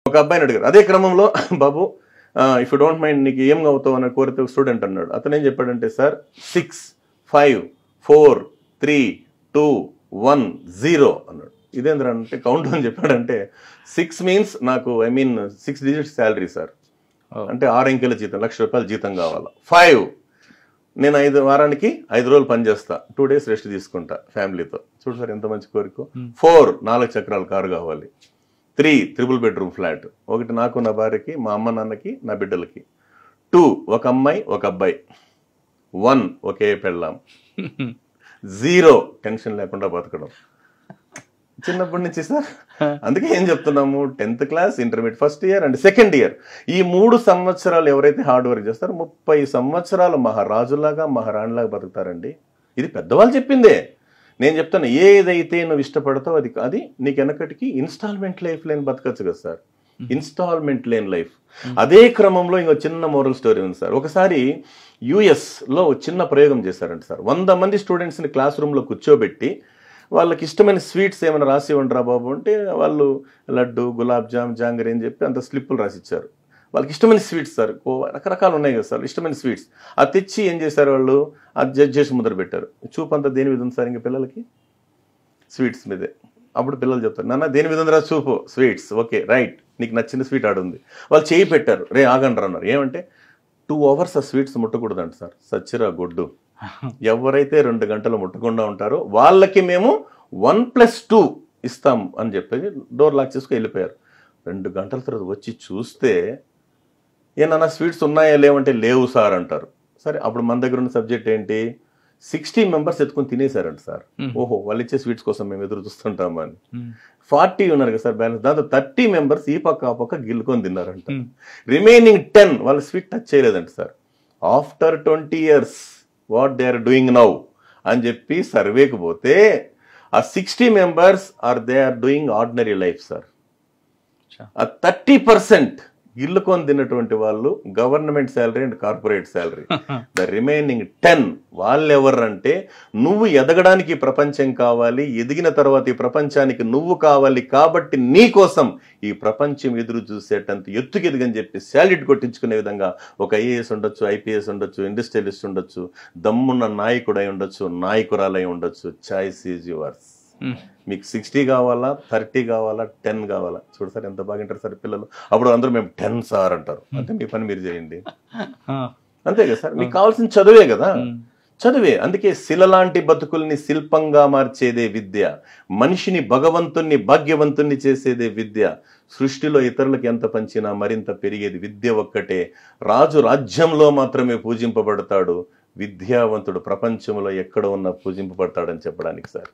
ఒక అబ్బాయిని అడిగారు. అదే క్రమంలో బాబు ఇఫ్ యూ డోంట్ మైండ్ నీకు ఏం అవుతావు అని కోరితే స్టూడెంట్ అన్నాడు. అతను ఏం చెప్పాడంటే, సార్ 6, 5, 4, 3, 2, 1, 0 అన్నాడు. ఇదేంద్ర అంటే కౌంట్ అని చెప్పాడంటే 6 మీన్స్ నాకు 6 డిజిట్స్ శాలరీ సార్, అంటే 6 అంకెల జీతం, ₹1,00,000 జీతం కావాలా. 5 నేను వారానికి 5 రోజులు పని చేస్తా, 2 days రెస్ట్ తీసుకుంటా ఫ్యామిలీతో. చూడు సార్ ఎంత మంచి కోరిక. 4 4 చక్రాల కారు కావాలి. 3 3 bedroom ఫ్లాట్, ఒకటి నాకు నా భార్యకి, మా అమ్మ నాన్నకి, నా బిడ్డలకి. 2 ఒక అమ్మాయి ఒక అబ్బాయి. 1 ఒకే పెళ్ళాం. 0 టెన్షన్ లేకుండా బతకడం. చిన్నప్పటి నుంచి సార్, అందుకే ఏం చెప్తున్నాము, 10th class, intermediate first year and second year, ఈ 3 సంవత్సరాలు ఎవరైతే హార్డ్ వర్క్ చేస్తారో 30 సంవత్సరాలు మహారాజులాగా మహారాణిలాగా బతుకుతారండి. ఇది పెద్దవాళ్ళు చెప్పిందే. నేను చెప్తాను, ఏదైతే నువ్వు ఇష్టపడతావు అది నీకు వెనకటికి ఇన్స్టాల్మెంట్ లైఫ్ లేని బతకచ్చు కదా సార్, ఇన్స్టాల్మెంట్ లేని లైఫ్. అదే క్రమంలో ఇంకో చిన్న మోరల్ స్టోరీ ఉంది సార్. ఒకసారి US లో చిన్న ప్రయోగం చేశారంట సార్. 100 మంది స్టూడెంట్స్ని క్లాస్ రూమ్లో కూర్చోబెట్టి వాళ్ళకి ఇష్టమైన స్వీట్స్ ఏమైనా రాసి ఇవ్వండిరా బాబు అంటే, వాళ్ళు లడ్డు, గులాబ్ జామ్, జాంగరీ అని చెప్పి అంత స్లిప్పులు రాసిచ్చారు. వాళ్ళకి ఇష్టమైన స్వీట్స్ సార్, రకరకాలు ఉన్నాయి కదా సార్ ఇష్టమైన స్వీట్స్. అది తెచ్చి ఏం చేశారు వాళ్ళు, అది జడ్జ్ చేసి ముద్ర పెట్టారు. చూపు అంతా దేని మీద ఉంది సార్ ఇంకా పిల్లలకి? స్వీట్స్ మీదే. అప్పుడు పిల్లలు చెప్తారు, నాన్న దేని మీద ఉందిరా చూపు? స్వీట్స్. ఓకే రైట్, నీకు నచ్చిన స్వీట్ ఆడుంది. వాళ్ళు చేయి పెట్టారు, రే ఆగండి అన్నారు. ఏమంటే 2 hours ఆ స్వీట్స్ ముట్టకూడదంట సార్. సచ్చిరా గొడ్డు. ఎవరైతే 2 గంటలు ముట్టకుండా ఉంటారో వాళ్ళకి మేము 1+2 ఇస్తాం అని చెప్పేసి డోర్ లాక్ చేసుకుని వెళ్ళిపోయారు. 2 గంటల తర్వాత వచ్చి చూస్తే, ఏమన్నా స్వీట్స్ ఉన్నాయా లేవంటే లేవు సార్ అంటారు. సరే, అప్పుడు మన దగ్గర ఉన్న సబ్జెక్ట్ ఏంటి, 60 members ఎత్తుకొని తినేశారంట సార్. ఓహో, వాళ్ళు ఇచ్చే స్వీట్స్ కోసం మేము ఎదురు చూస్తుంటామని. 40 ఉన్నారు కదా సార్ బ్యాలెన్స్, దాంతో 30 members ఈ పక్క ఆ పక్క గిల్లుకొని తిన్నారంట. రిమైనింగ్ 10 వాళ్ళు స్వీట్ టచ్ చేయలేదంట sir. After 20 years what they are doing now అని చెప్పి సర్వేకి పోతే, ఆ 60 members they are doing ordinary life sir. ఆ 30% గిల్లుకొని తిన్నటువంటి వాళ్ళు government salary and corporate salary. The remaining 10 వాళ్ళు ఎవరంటే, నువ్వు ఎదగడానికి ప్రపంచం కావాలి, ఎదిగిన తర్వాత ఈ ప్రపంచానికి నువ్వు కావాలి, కాబట్టి నీ కోసం ఈ ప్రపంచం ఎదురు చూసేటంత ఎత్తుకు ఎదిగని చెప్పి శాలరీ కొట్టించుకునే విధంగా ఒక IAS ఉండొచ్చు, IPS ఉండొచ్చు, ఇండస్ట్రియలిస్ట్ ఉండొచ్చు, దమ్మున్న నాయకుడై ఉండొచ్చు, నాయకురాలై ఉండొచ్చు. Choice is yours. మీకు 60 కావాలా, 30 కావాలా, 10 కావాలా? చూడు సార్ ఎంత బాగా వింటారు సార్ పిల్లలు. అప్పుడు అందరూ మేము 10 సార్ అంటారు. అంటే మీ పని మీరు చేయండి, అంతే కదా సార్. మీకు కావాల్సిన చదువే కదా, చదువే. అందుకే శిలలాంటి బతుకుల్ని శిల్పంగా మార్చేదే విద్య, మనిషిని భగవంతుణ్ణి భాగ్యవంతుణ్ణి చేసేదే విద్య. సృష్టిలో ఇతరులకు ఎంత పంచినా మరింత పెరిగేది విద్య ఒక్కటే. రాజు రాజ్యంలో మాత్రమే పూజింపబడతాడు, విద్యావంతుడు ప్రపంచంలో ఎక్కడ ఉన్నా పూజింపబడతాడని చెప్పడానికి సార్.